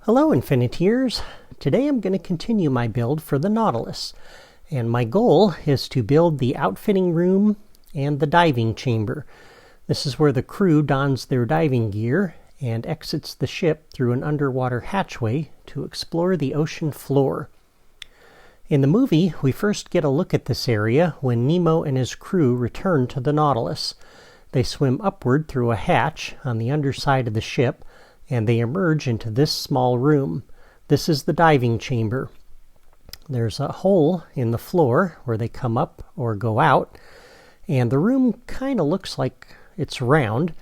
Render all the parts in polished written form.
Hello Infiniteers! Today I'm going to continue my build for the Nautilus, and my goal is to build the outfitting room and the diving chamber. This is where the crew dons their diving gear and exits the ship through an underwater hatchway to explore the ocean floor. In the movie, we first get a look at this area when Nemo and his crew return to the Nautilus. They swim upward through a hatch on the underside of the ship, and they emerge into this small room. This is the diving chamber. There's a hole in the floor where they come up or go out, and the room kind of looks like it's round.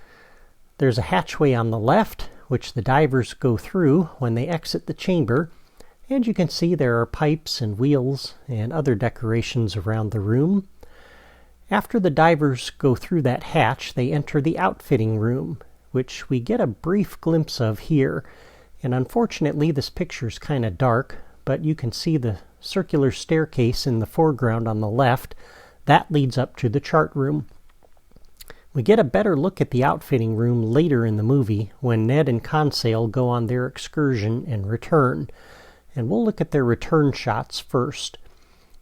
There's a hatchway on the left, which the divers go through when they exit the chamber, and you can see there are pipes and wheels and other decorations around the room. After the divers go through that hatch, they enter the outfitting room, which we get a brief glimpse of here. And unfortunately, this picture's kind of dark, but you can see the circular staircase in the foreground on the left. That leads up to the chart room. We get a better look at the outfitting room later in the movie when Ned and Conseil go on their excursion and return. And we'll look at their return shots first.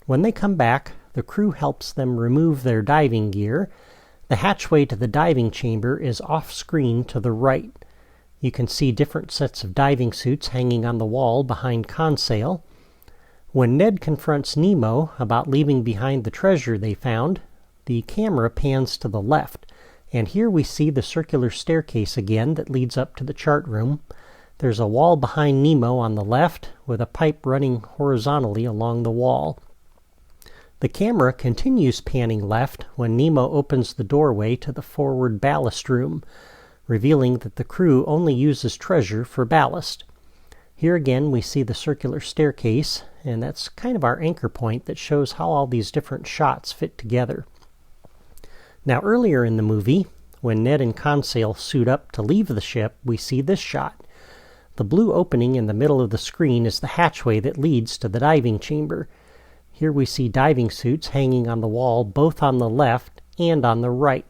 When they come back, the crew helps them remove their diving gear. The hatchway to the diving chamber is off-screen to the right. You can see different sets of diving suits hanging on the wall behind Conseil. When Ned confronts Nemo about leaving behind the treasure they found, the camera pans to the left, and here we see the circular staircase again that leads up to the chart room. There's a wall behind Nemo on the left with a pipe running horizontally along the wall. The camera continues panning left when Nemo opens the doorway to the forward ballast room, revealing that the crew only uses treasure for ballast. Here again we see the circular staircase, and that's kind of our anchor point that shows how all these different shots fit together. Now earlier in the movie, when Ned and Conseil suit up to leave the ship, we see this shot. The blue opening in the middle of the screen is the hatchway that leads to the diving chamber. Here we see diving suits hanging on the wall both on the left and on the right.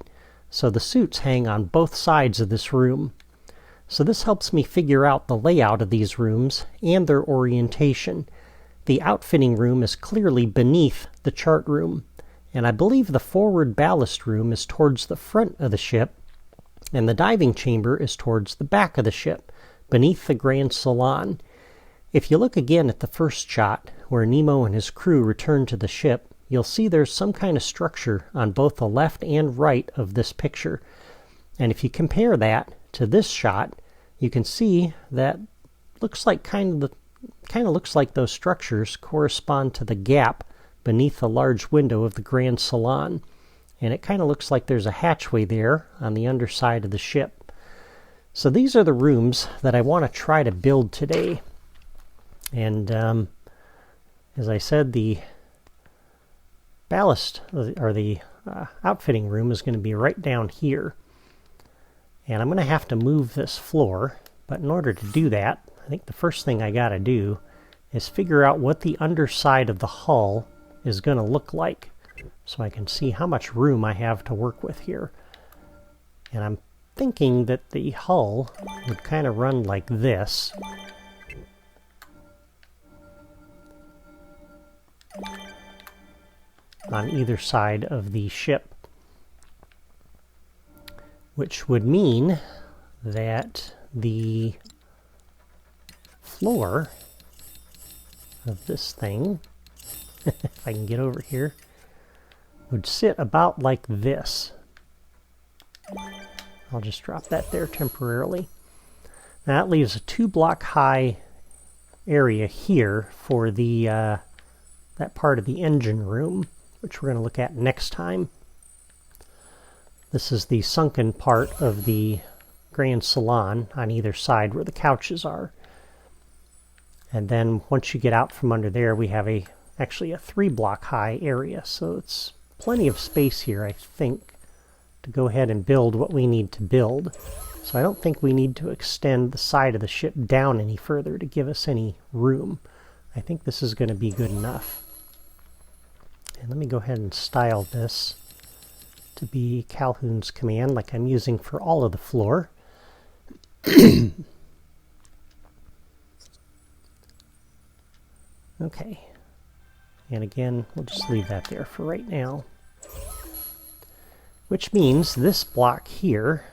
So the suits hang on both sides of this room. So this helps me figure out the layout of these rooms and their orientation. The outfitting room is clearly beneath the chart room, and I believe the forward ballast room is towards the front of the ship, and the diving chamber is towards the back of the ship, beneath the Grand Salon. If you look again at the first shot, where Nemo and his crew return to the ship, you'll see there's some kind of structure on both the left and right of this picture. And if you compare that to this shot, you can see that looks like kind of looks like those structures correspond to the gap beneath the large window of the Grand Salon. And it kind of looks like there's a hatchway there on the underside of the ship. So these are the rooms that I want to try to build today. And as I said, the ballast, or the outfitting room, is going to be right down here. And I'm going to have to move this floor, but in order to do that, I think the first thing I got to do is figure out what the underside of the hull is going to look like, so I can see how much room I have to work with here. And I'm thinking that the hull would kind of run like this. On either side of the ship, which would mean that the floor of this thing, if I can get over here, would sit about like this. I'll just drop that there temporarily. Now that leaves a 2-block high area here for the that part of the engine room, which we're going to look at next time. This is the sunken part of the Grand Salon on either side where the couches are. And then once you get out from under there, we have actually a 3-block high area. So it's plenty of space here, I think, to go ahead and build what we need to build. So I don't think we need to extend the side of the ship down any further to give us any room. I think this is going to be good enough. And let me go ahead and style this to be Calhoun's command like I'm using for all of the floor. Okay. And again, we'll just leave that there for right now. Which means this block here,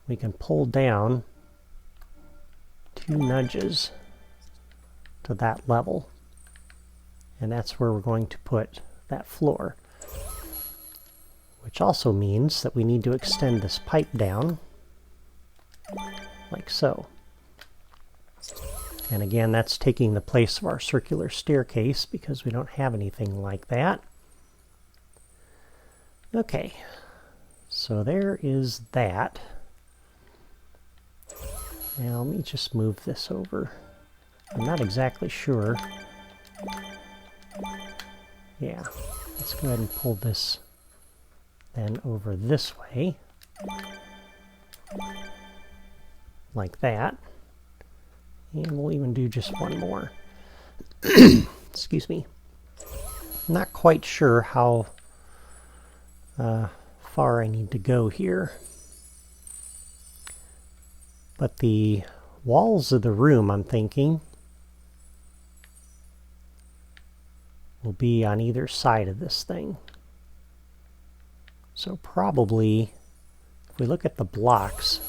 we can pull down 2 nudges to that level. And that's where we're going to put that floor. Which also means that we need to extend this pipe down, like so. And again, that's taking the place of our circular staircase because we don't have anything like that. Okay, so there is that. Now let me just move this over. I'm not exactly sure. Yeah, let's go ahead and pull this then over this way. Like that. And we'll even do just one more. Excuse me. I'm not quite sure how far I need to go here. But the walls of the room, I'm thinking, will be on either side of this thing. So probably, if we look at the blocks,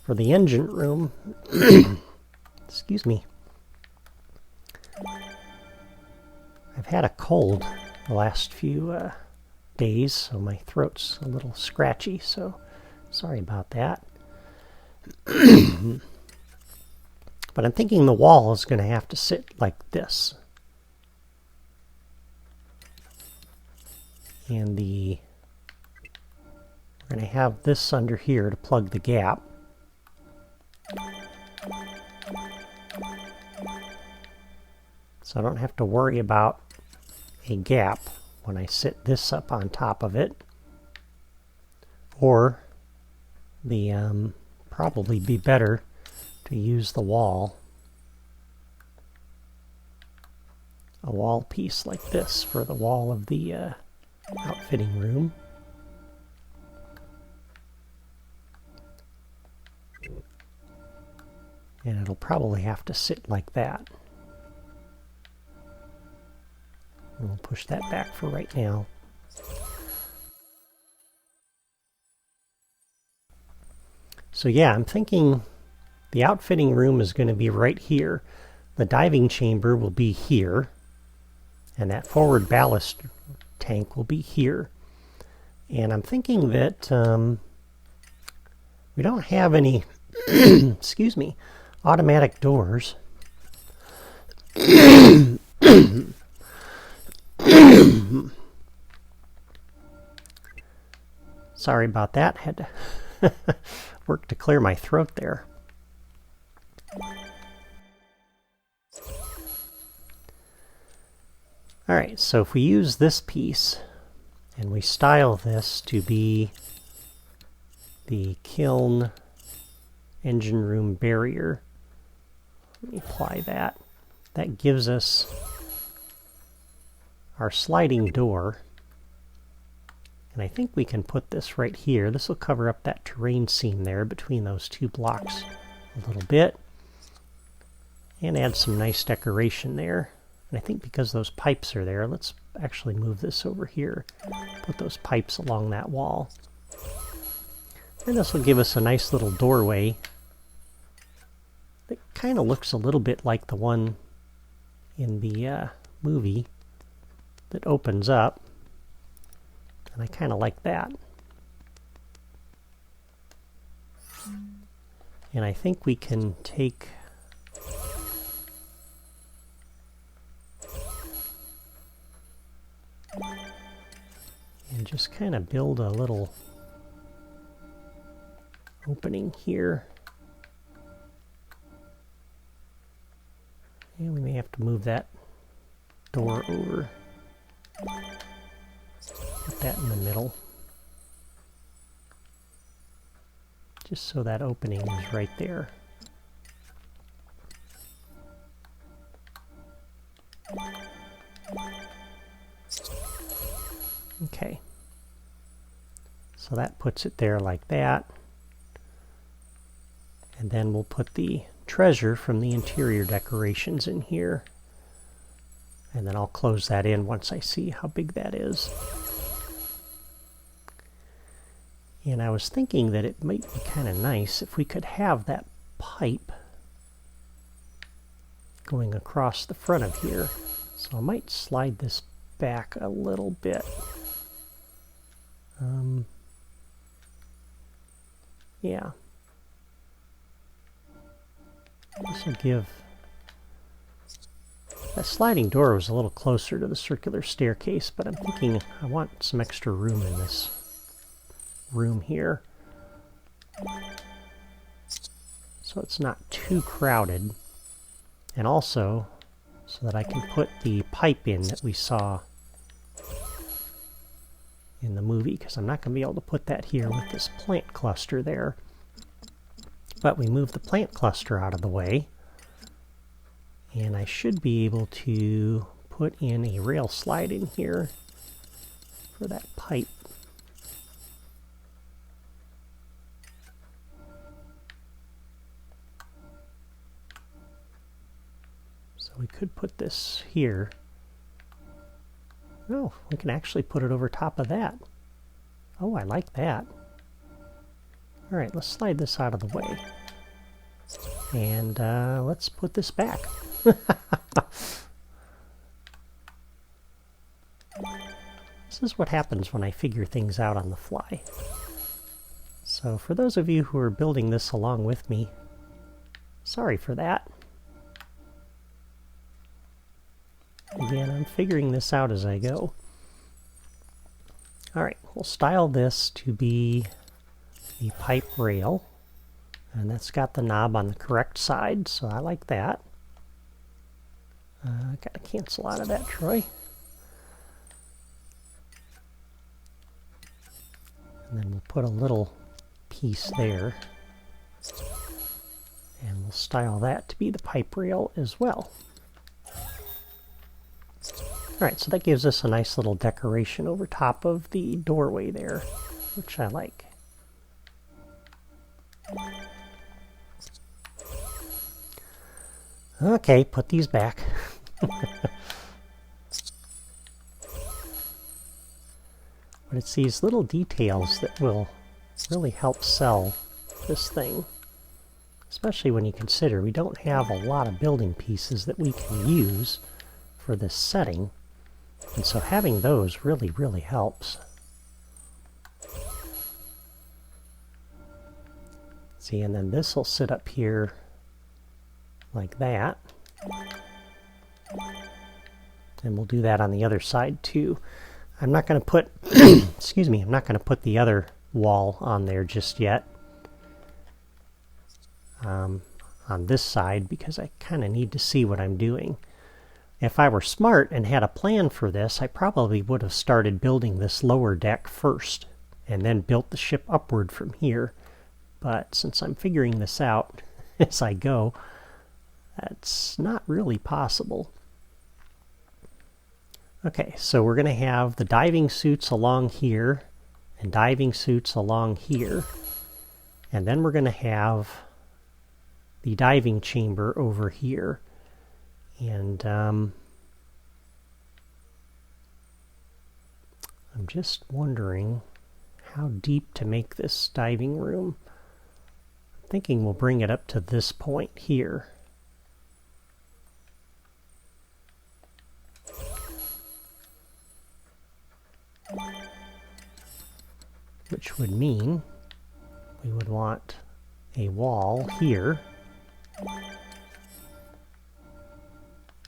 for the engine room, excuse me, I've had a cold the last few days, so my throat's a little scratchy, so sorry about that. But I'm thinking the wall is going to have to sit like this. And we're going to have this under here to plug the gap. So I don't have to worry about a gap when I sit this up on top of it. Or probably be better to use the wall. A wall piece like this for the wall of the outfitting room. And it'll probably have to sit like that. And we'll push that back for right now. So yeah, I'm thinking the outfitting room is going to be right here. The diving chamber will be here. And that forward ballast tank will be here. And I'm thinking that we don't have any, excuse me, automatic doors. Sorry about that. Had to work to clear my throat there. Alright, so if we use this piece and we style this to be the kiln engine room barrier, let me apply that. That gives us our sliding door. And I think we can put this right here. This will cover up that terrain seam there between those two blocks a little bit. And add some nice decoration there. And I think because those pipes are there, let's actually move this over here. Put those pipes along that wall. And this will give us a nice little doorway that kind of looks a little bit like the one in the movie that opens up. And I kind of like that. And I think we can take and just kind of build a little opening here. And we may have to move that door over. Put that in the middle. Just so that opening is right there. Okay. So that puts it there like that. And then we'll put the treasure from the interior decorations in here. And then I'll close that in once I see how big that is. And I was thinking that it might be kind of nice if we could have that pipe going across the front of here. So I might slide this back a little bit. Yeah. This will give... That sliding door was a little closer to the circular staircase, but I'm thinking I want some extra room in this room here. So it's not too crowded. And also, so that I can put the pipe in that we saw in the movie, because I'm not going to be able to put that here with this plant cluster there. But we move the plant cluster out of the way, and I should be able to put in a rail slide in here for that pipe. So we could put this here. Oh, we can actually put it over top of that. Oh, I like that. All right, let's slide this out of the way. And let's put this back. This is what happens when I figure things out on the fly. So for those of you who are building this along with me, sorry for that. Again, I'm figuring this out as I go. Alright, we'll style this to be the pipe rail. And that's got the knob on the correct side, so I like that. Gotta cancel out of that, Troy. And then we'll put a little piece there. And we'll style that to be the pipe rail as well. Alright, so that gives us a nice little decoration over top of the doorway there, which I like. Okay, put these back. But it's these little details that will really help sell this thing. Especially when you consider we don't have a lot of building pieces that we can use for this setting. And so having those really, really helps. See, and then this will sit up here like that. And we'll do that on the other side too. I'm not going to put, excuse me, I'm not going to put the other wall on there just yet. On this side, because I kind of need to see what I'm doing. If I were smart and had a plan for this, I probably would have started building this lower deck first, and then built the ship upward from here. But since I'm figuring this out as I go, that's not really possible. Okay, so we're going to have the diving suits along here, and diving suits along here. And then we're going to have the diving chamber over here. And I'm just wondering how deep to make this diving room. I'm thinking we'll bring it up to this point here. Which would mean we would want a wall here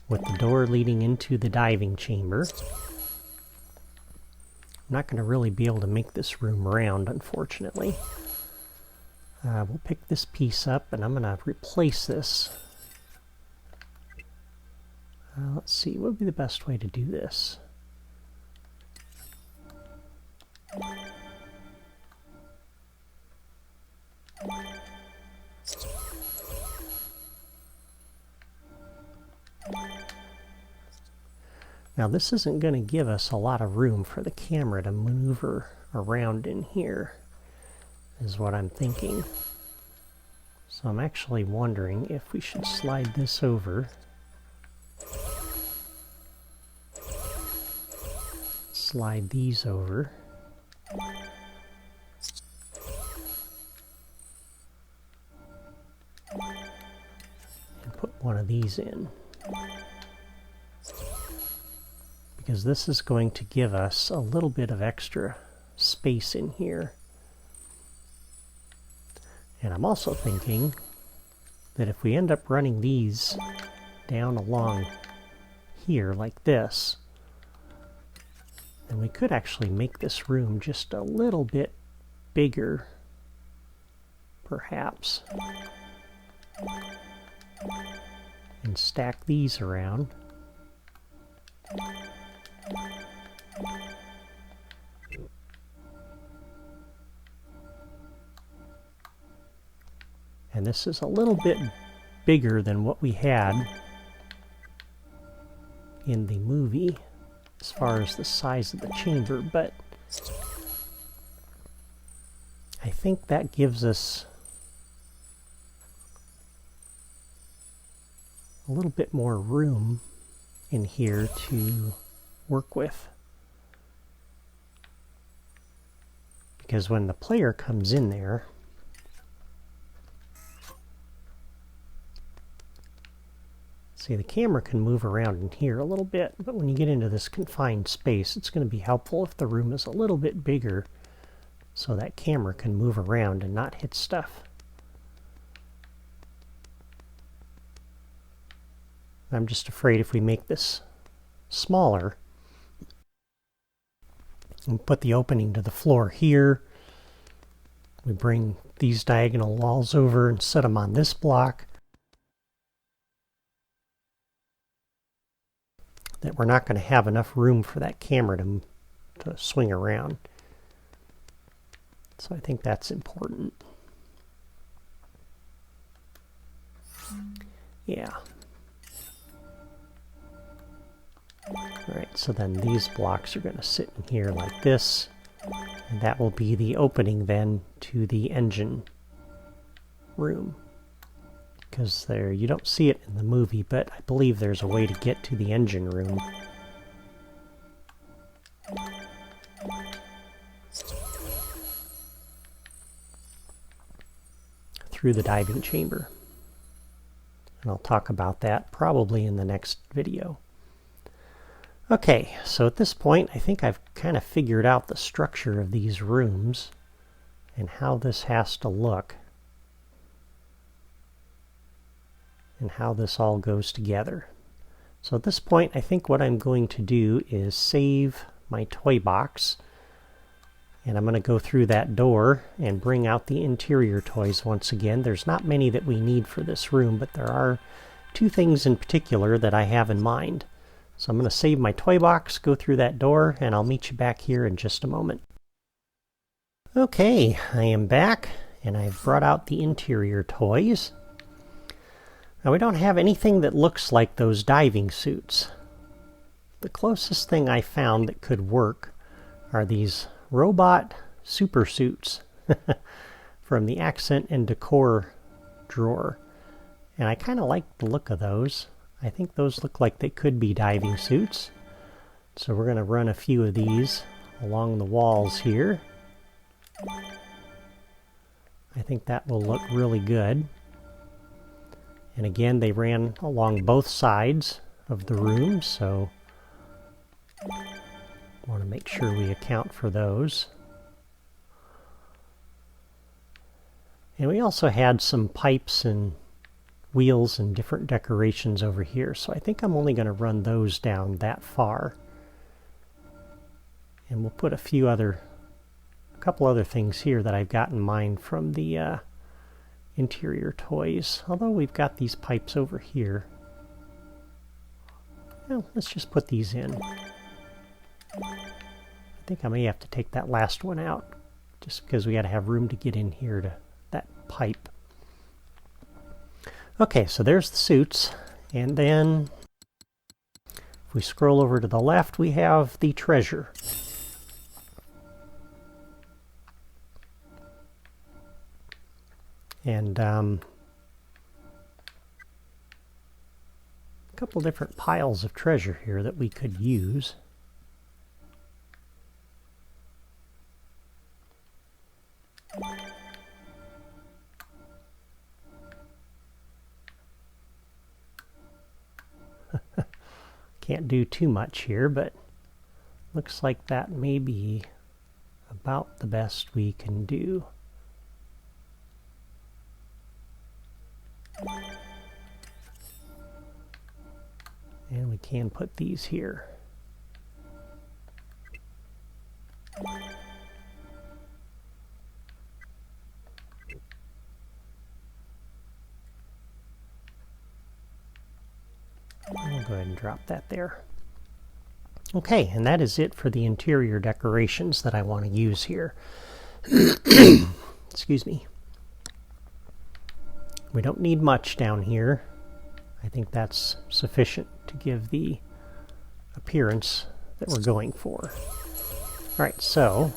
with the door leading into the diving chamber. I'm not going to really be able to make this room round, unfortunately. We'll pick this piece up, and I'm going to replace this. Let's see, what would be the best way to do this? Now this isn't going to give us a lot of room for the camera to maneuver around in here, is what I'm thinking. So I'm actually wondering if we should slide this over. Slide these over. And put one of these in. Because this is going to give us a little bit of extra space in here. And I'm also thinking that if we end up running these down along here like this, then we could actually make this room just a little bit bigger, perhaps. And stack these around. And this is a little bit bigger than what we had in the movie as far as the size of the chamber, but I think that gives us a little bit more room in here to work with. Because when the player comes in there, see, the camera can move around in here a little bit, but when you get into this confined space, it's going to be helpful if the room is a little bit bigger so that camera can move around and not hit stuff. I'm just afraid if we make this smaller and put the opening to the floor here, we bring these diagonal walls over and set them on this block, that we're not going to have enough room for that camera to swing around. So I think that's important. Yeah. Alright, so then these blocks are going to sit in here like this, and that will be the opening then to the engine room. Because there, you don't see it in the movie, but I believe there's a way to get to the engine room. Through the diving chamber. And I'll talk about that probably in the next video. Okay, so at this point I think I've kind of figured out the structure of these rooms and how this has to look. And how this all goes together. So at this point, I think what I'm going to do is save my toy box, and I'm going to go through that door and bring out the interior toys once again. There's not many that we need for this room, but there are two things in particular that I have in mind. So I'm going to save my toy box, go through that door, and I'll meet you back here in just a moment. Okay, I am back, and I've brought out the interior toys. Now we don't have anything that looks like those diving suits. The closest thing I found that could work are these robot super suits from the Accent and Decor drawer. And I kind of like the look of those. I think those look like they could be diving suits. So we're going to run a few of these along the walls here. I think that will look really good. And again, they ran along both sides of the room, so I want to make sure we account for those. And we also had some pipes and wheels and different decorations over here, so I think I'm only going to run those down that far. And we'll put a couple other things here that I've got in mind from the interior toys, although we've got these pipes over here. Well, let's just put these in. I think I may have to take that last one out, just because we got to have room to get in here to that pipe. Okay, so there's the suits, and then if we scroll over to the left, we have the treasure. And couple different piles of treasure here that we could use. Can't do too much here, but looks like that may be about the best we can do. And we can put these here. I'll go ahead and drop that there. Okay, and that is it for the interior decorations that I want to use here. Excuse me. We don't need much down here. I think that's sufficient to give the appearance that we're going for. Alright, so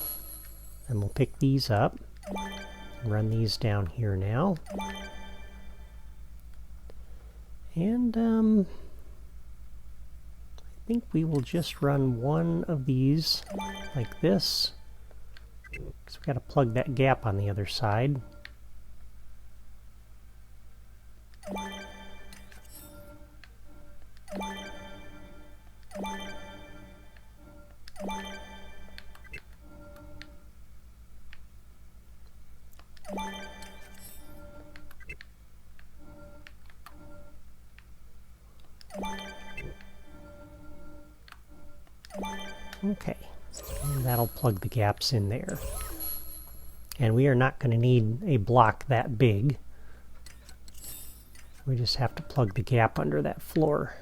then we'll pick these up and run these down here now. And I think we will just run one of these like this, because we've got to plug that gap on the other side. Okay, and that'll plug the gaps in there. And we are not going to need a block that big. We just have to plug the gap under that floor.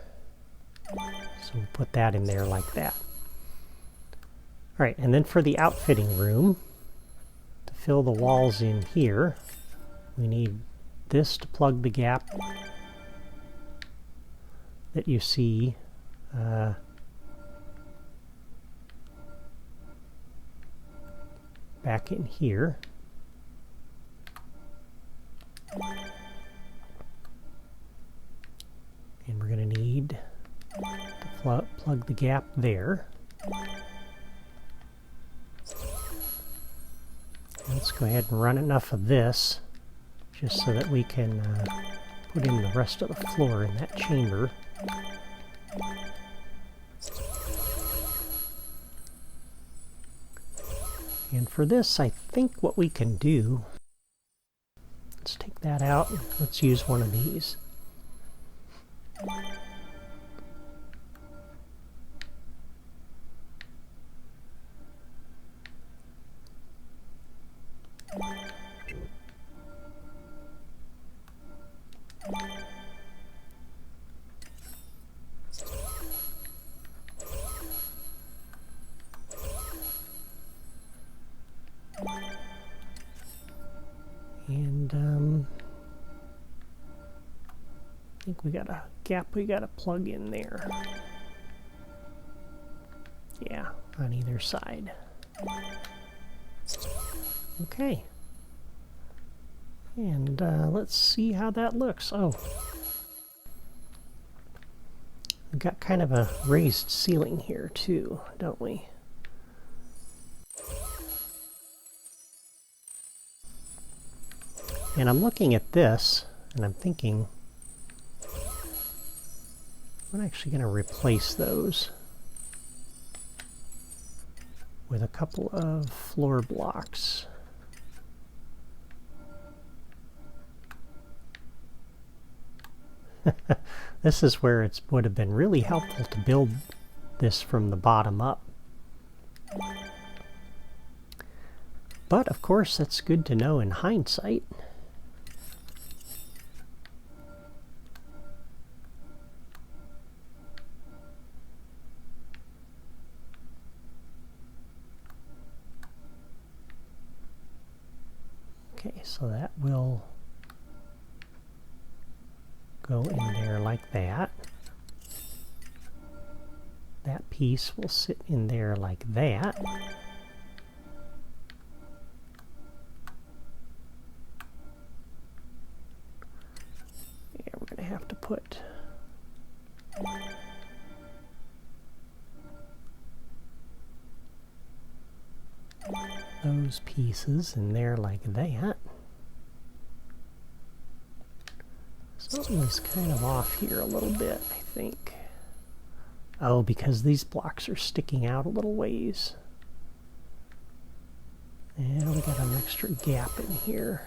So we'll put that in there like that. Alright, and then for the outfitting room, to fill the walls in here, we need this to plug the gap that you see back in here. And we're going to need to plug the gap there. Let's go ahead and run enough of this just so that we can put in the rest of the floor in that chamber. And for this, I think what we can do, let's take that out. Let's use one of these. And I think we got a gap we got to plug in there. Yeah, on either side. Okay. And let's see how that looks. Oh, we've got kind of a raised ceiling here too, don't we? And I'm looking at this, and I'm thinking, I'm actually going to replace those with a couple of floor blocks. This is where it would have been really helpful to build this from the bottom up. But of course, that's good to know in hindsight. Okay, so that will go in there like that. That piece will sit in there like that. Yeah, we're going to have to put those pieces in there like that. Something is kind of off here a little bit, I think. Oh, because these blocks are sticking out a little ways. And we got an extra gap in here.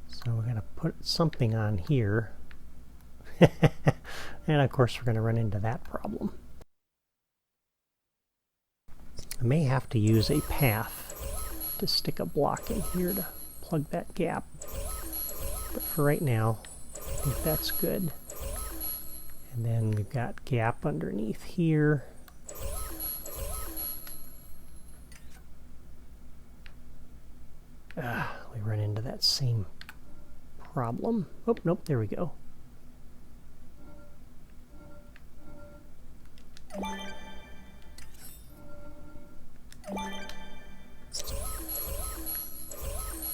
So we're going to put something on here. And of course we're going to run into that problem. I may have to use a path to stick a block in here to plug that gap. But for right now, I think that's good. And then we've got gap underneath here. We run into that same problem. Oh, nope, there we go.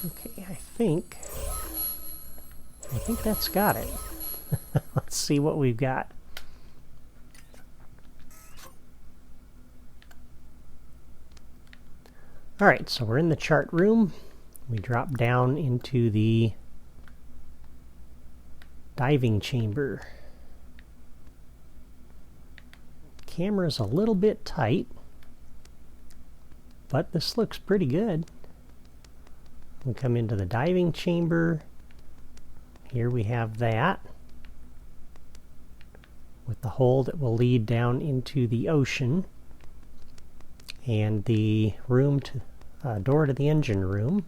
Okay, I think that's got it. Let's see what we've got. Alright, so we're in the chart room. We drop down into the diving chamber. Camera's a little bit tight, but this looks pretty good. We come into the diving chamber. Here we have that, with the hole that will lead down into the ocean, and the room to door to the engine room.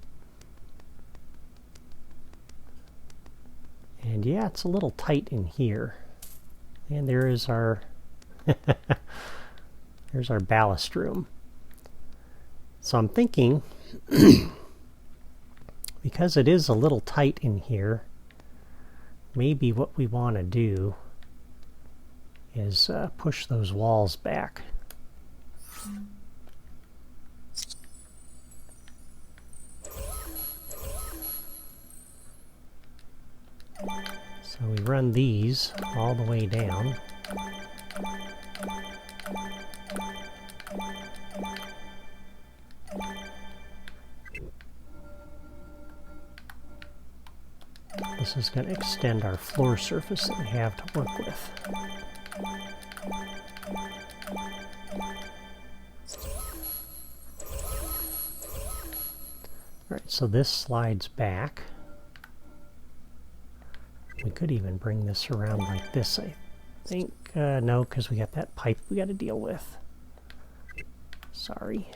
And yeah, it's a little tight in here. And there is our there's our ballast room. So I'm thinking, because it is a little tight in here, maybe what we want to do is push those walls back. So we run these all the way down. This is going to extend our floor surface that we have to work with. Alright, so this slides back. We could even bring this around like this, I think. No, because we got that pipe we got to deal with. Sorry.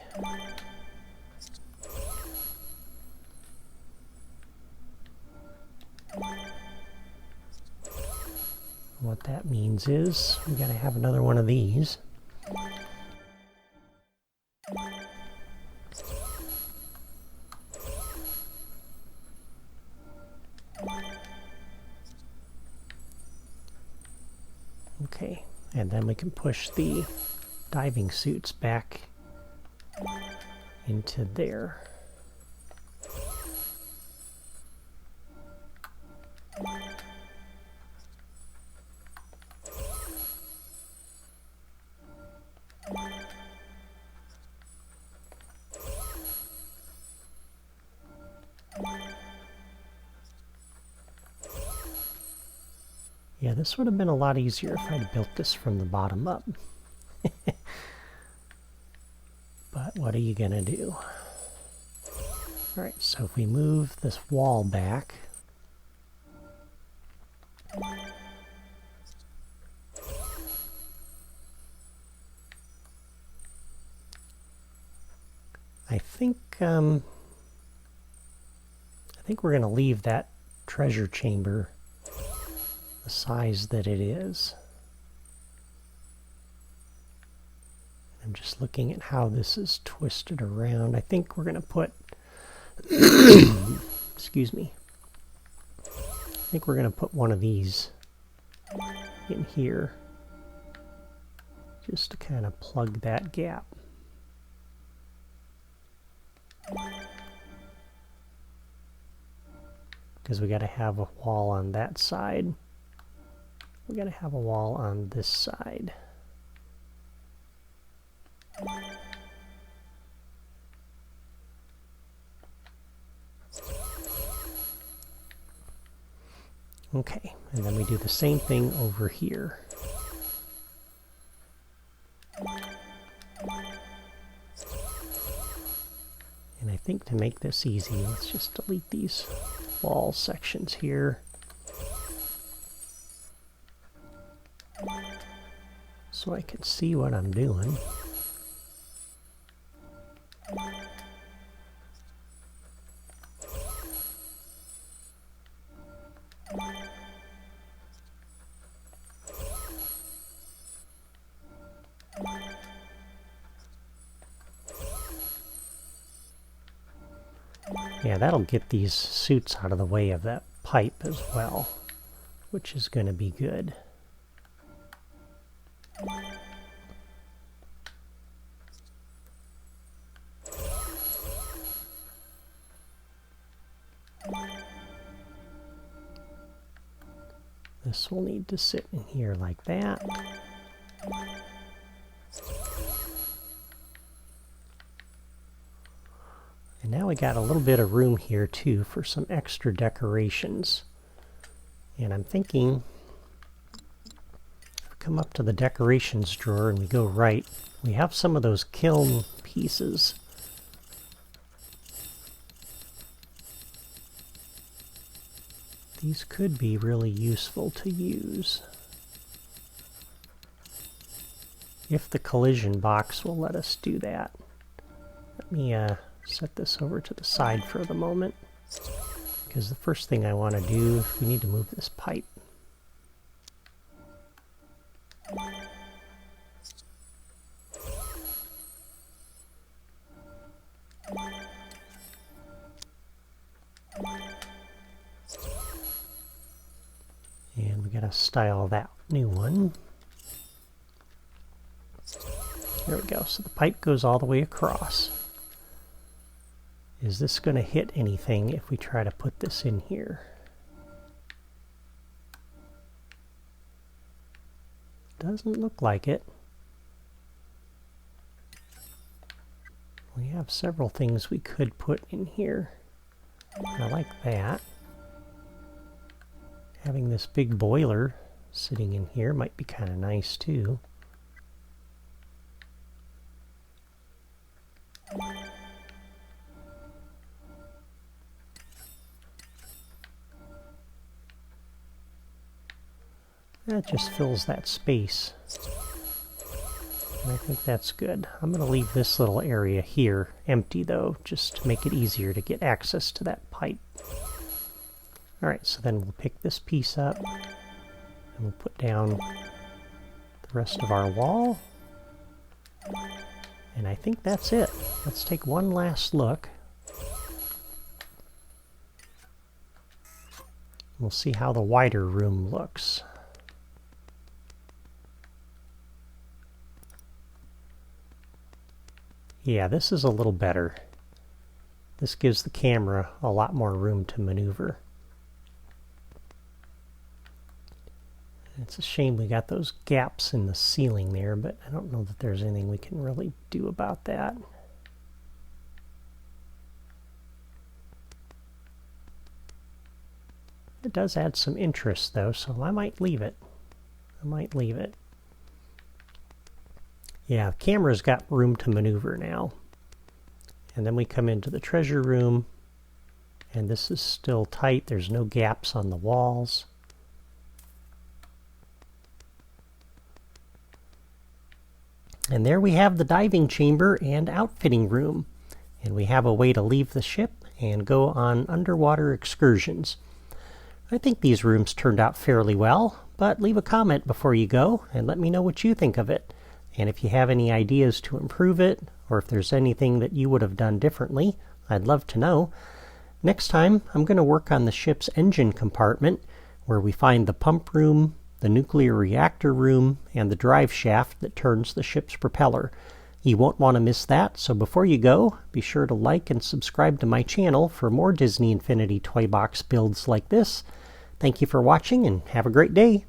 What that means is we got to have another one of these. Okay, and then we can push the diving suits back into there. Yeah, this would have been a lot easier if I'd built this from the bottom up. But what are you gonna do? Alright, so if we move this wall back, I think we're gonna leave that treasure chamber the size that it is. I'm just looking at how this is twisted around. I think we're going to put excuse me. I think we're going to put one of these in here just to kind of plug that gap. because we got to have a wall on that side. We got to have a wall on this side. Okay, and then we do the same thing over here. And I think to make this easy, let's just delete these wall sections here. So I can see what I'm doing. Yeah, that'll get these suits out of the way of that pipe as well, which is going to be good. This will need to sit in here like that. And now we got a little bit of room here too for some extra decorations. And I'm thinking, if we come up to the decorations drawer and we go right, we have some of those kiln pieces. These could be really useful to use, if the collision box will let us do that. Let me set this over to the side for the moment, because the first thing I want to do is we need to move this pipe. And we gotta style that new one. There we go. So the pipe goes all the way across. Is this going to hit anything if we try to put this in here? Doesn't look like it. We have several things we could put in here. I like that. Having this big boiler sitting in here might be kind of nice too. That just fills that space. And I think that's good. I'm going to leave this little area here empty though, just to make it easier to get access to that pipe. Alright, so then we'll pick this piece up and we'll put down the rest of our wall. And I think that's it. Let's take one last look. We'll see how the wider room looks. Yeah, this is a little better. This gives the camera a lot more room to maneuver. It's a shame we got those gaps in the ceiling there, but I don't know that there's anything we can really do about that. It does add some interest though, so I might leave it. Yeah, the camera's got room to maneuver now. And then we come into the treasure room, and this is still tight. There's no gaps on the walls. And there we have the diving chamber and outfitting room. And we have a way to leave the ship and go on underwater excursions. I think these rooms turned out fairly well, but leave a comment before you go and let me know what you think of it. And if you have any ideas to improve it, or if there's anything that you would have done differently, I'd love to know. Next time, I'm going to work on the ship's engine compartment, where we find the pump room, the nuclear reactor room, and the drive shaft that turns the ship's propeller. You won't want to miss that, so before you go, be sure to like and subscribe to my channel for more Disney Infinity Toy Box builds like this. Thank you for watching, and have a great day!